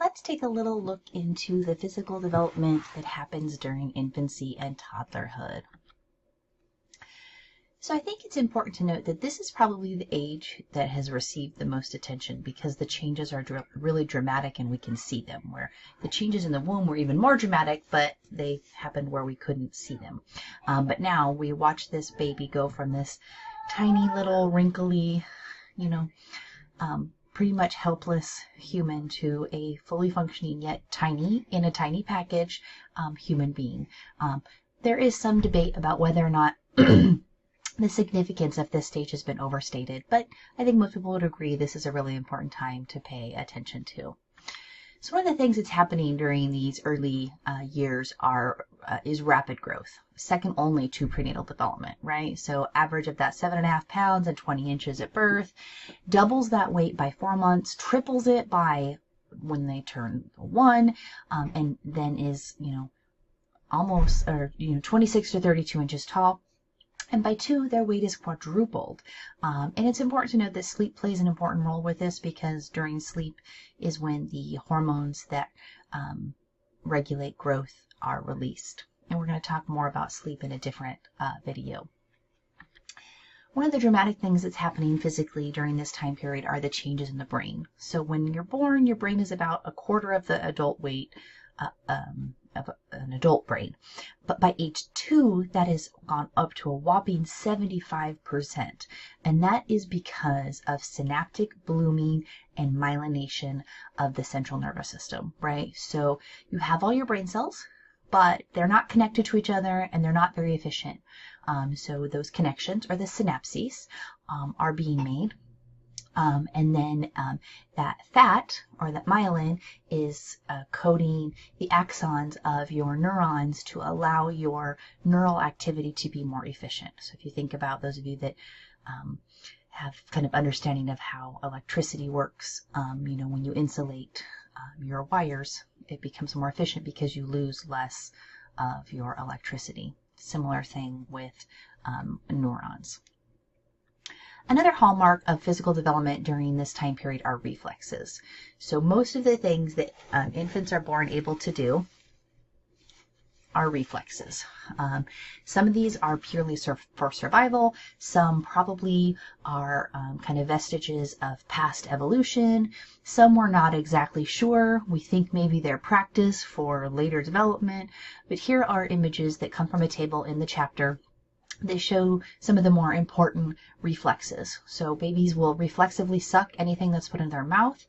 let's take a little look into the physical development that happens during infancy and toddlerhood. So I think it's important to note that this is probably the age that has received the most attention because the changes are really dramatic and we can see them, where the changes in the womb were even more dramatic, but they happened where we couldn't see them. But now we watch this baby go from this tiny little wrinkly, pretty much helpless human to a fully functioning yet tiny, in a tiny package, human being. There is some debate about whether or not the significance of this stage has been overstated, but I think most people would agree this is a really important time to pay attention to. So one of the things that's happening during these early years is rapid growth, second only to prenatal development, right? So average of that 7.5 pounds and 20 inches at birth, doubles that weight by 4 months, triples it by when they turn 1, and then is, almost, 26 to 32 inches tall. And by 2, their weight is quadrupled. And it's important to note that sleep plays an important role with this because during sleep is when the hormones that regulate growth are released. And we're going to talk more about sleep in a different video. One of the dramatic things that's happening physically during this time period are the changes in the brain. So when you're born, your brain is about a quarter of the adult weight of an adult brain. But by age 2, that has gone up to a whopping 75%. And that is because of synaptic blooming and myelination of the central nervous system, right? So you have all your brain cells, but they're not connected to each other and they're not very efficient. So those connections, or the synapses, are being made. And then that fat, or that myelin, is coating the axons of your neurons to allow your neural activity to be more efficient. So if you think about those of you that have kind of understanding of how electricity works, when you insulate your wires, it becomes more efficient because you lose less of your electricity. Similar thing with neurons. Another hallmark of physical development during this time period are reflexes. So most of the things that infants are born able to do are reflexes. Some of these are purely for survival. Some probably are kind of vestiges of past evolution. Some we're not exactly sure. We think maybe they're practice for later development. But here are images that come from a table in the chapter. They show some of the more important reflexes. So babies will reflexively suck anything that's put in their mouth.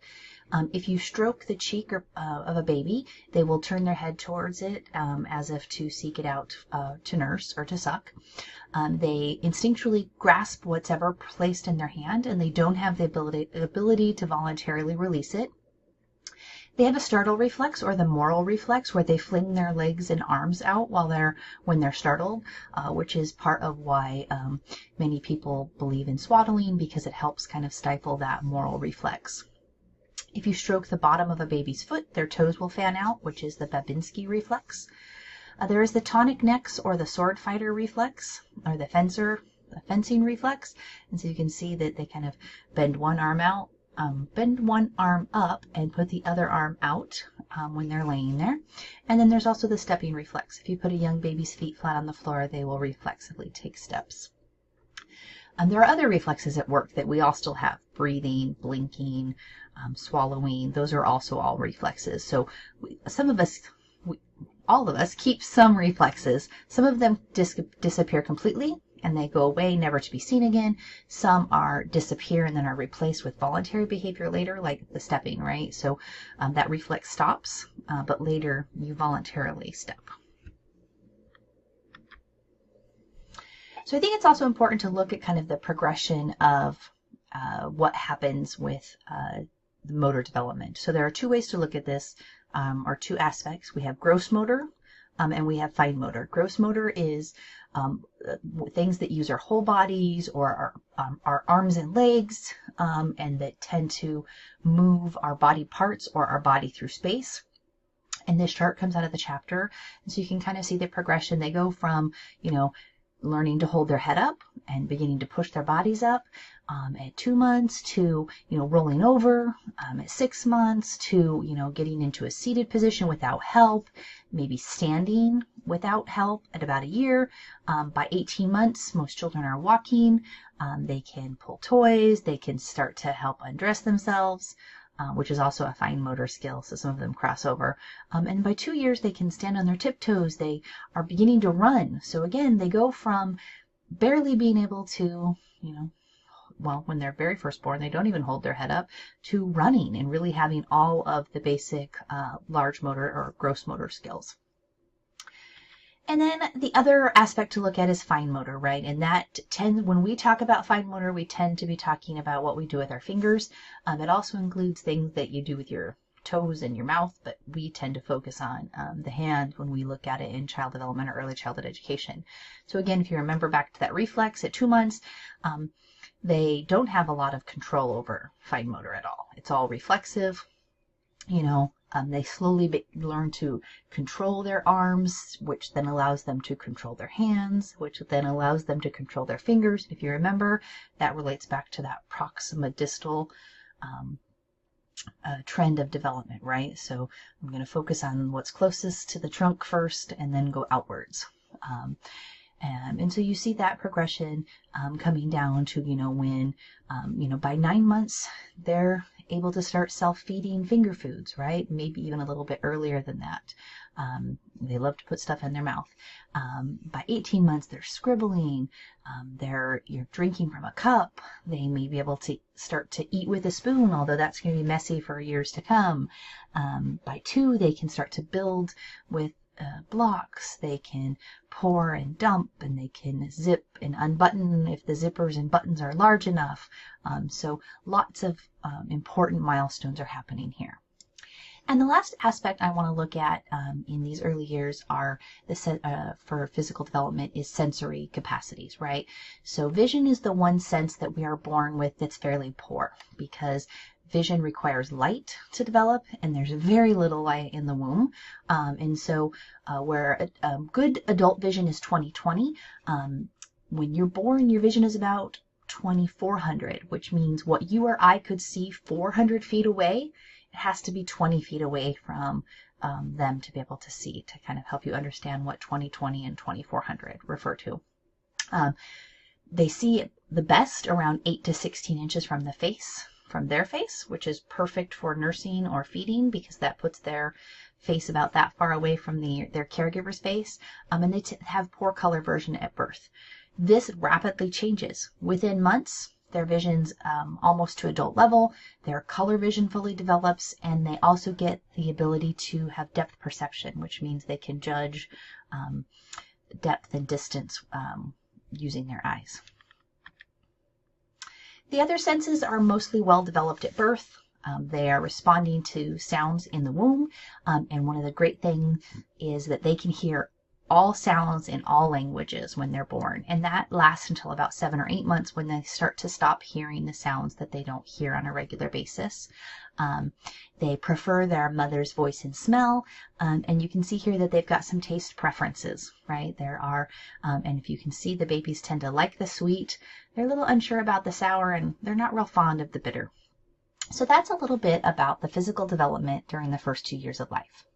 If you stroke the cheek of a baby, they will turn their head towards it as if to seek it out to nurse or to suck. They instinctually grasp what's ever placed in their hand, and they don't have the ability to voluntarily release it. They have a startle reflex, or the moral reflex, where they fling their legs and arms out when they're startled, which is part of why many people believe in swaddling, because it helps kind of stifle that moral reflex. If you stroke the bottom of a baby's foot, their toes will fan out, which is the Babinski reflex. There is the tonic necks, or the sword fighter reflex, or the fencing reflex. And so you can see that they kind of bend one arm out, bend one arm up and put the other arm out when they're laying there. And then there's also the stepping reflex. If you put a young baby's feet flat on the floor, they will reflexively take steps. There are other reflexes at work that we all still have: breathing, blinking, swallowing. Those are also all reflexes. So all of us keep some reflexes. Some of them disappear completely and they go away, never to be seen again. Some disappear and then are replaced with voluntary behavior later, like the stepping, right? So that reflex stops, but later you voluntarily step. So I think it's also important to look at kind of the progression of what happens with the motor development. So there are two ways to look at this, or two aspects. We have gross motor and we have fine motor. Gross motor is things that use our whole bodies, or our arms and legs, and that tend to move our body parts or our body through space. And this chart comes out of the chapter, and so you can kind of see the progression. They go from, learning to hold their head up and beginning to push their bodies up at 2 months, to rolling over at 6 months, to getting into a seated position without help, maybe standing without help at about a year. By 18 months, most children are walking. They can pull toys. They can start to help undress themselves, which is also a fine motor skill, so some of them cross over. And by 2 years, they can stand on their tiptoes. They are beginning to run. So again, they go from barely being able to, well, when they're very first born, they don't even hold their head up, to running and really having all of the basic large motor or gross motor skills. And then the other aspect to look at is fine motor, right? And that when we talk about fine motor, we tend to be talking about what we do with our fingers. It also includes things that you do with your toes and your mouth, but we tend to focus on the hand when we look at it in child development or early childhood education. So again, if you remember back to that reflex at 2 months, they don't have a lot of control over fine motor at all. It's all reflexive. They slowly learn to control their arms, which then allows them to control their hands, which then allows them to control their fingers. If you remember, that relates back to that proximal-distal trend of development, right? So I'm going to focus on what's closest to the trunk first and then go outwards. And so you see that progression coming down to, when, by 9 months, they're able to start self-feeding finger foods, right? Maybe even a little bit earlier than that. They love to put stuff in their mouth. By 18 months, they're scribbling. You're drinking from a cup. They may be able to start to eat with a spoon, although that's going to be messy for years to come. By 2, they can start to build with blocks. They can pour and dump, and they can zip and unbutton if the zippers and buttons are large enough. So lots of important milestones are happening here. And the last aspect I want to look at in these early years are for physical development is sensory capacities, right? So vision is the one sense that we are born with that's fairly poor, because vision requires light to develop, and there's very little light in the womb. And so where good adult vision is 20/20, when you're born, your vision is about 2400, which means what you or I could see 400 feet away, it has to be 20 feet away from them to be able to see, to kind of help you understand what 20/20 and 2400 refer to. They see the best around 8 to 16 inches from their face, which is perfect for nursing or feeding, because that puts their face about that far away from their caregiver's face. And they have poor color vision at birth. This rapidly changes. Within months, their vision's almost to adult level, their color vision fully develops, and they also get the ability to have depth perception, which means they can judge depth and distance using their eyes. The other senses are mostly well developed at birth. They are responding to sounds in the womb, and one of the great things is that they can hear all sounds in all languages when they're born, and that lasts until about 7 or 8 months, when they start to stop hearing the sounds that they don't hear on a regular basis. They prefer their mother's voice and smell, and you can see here that they've got some taste preferences, right? There are, and if you can see, the babies tend to like the sweet. They're a little unsure about the sour, and they're not real fond of the bitter. So that's a little bit about the physical development during the first 2 years of life.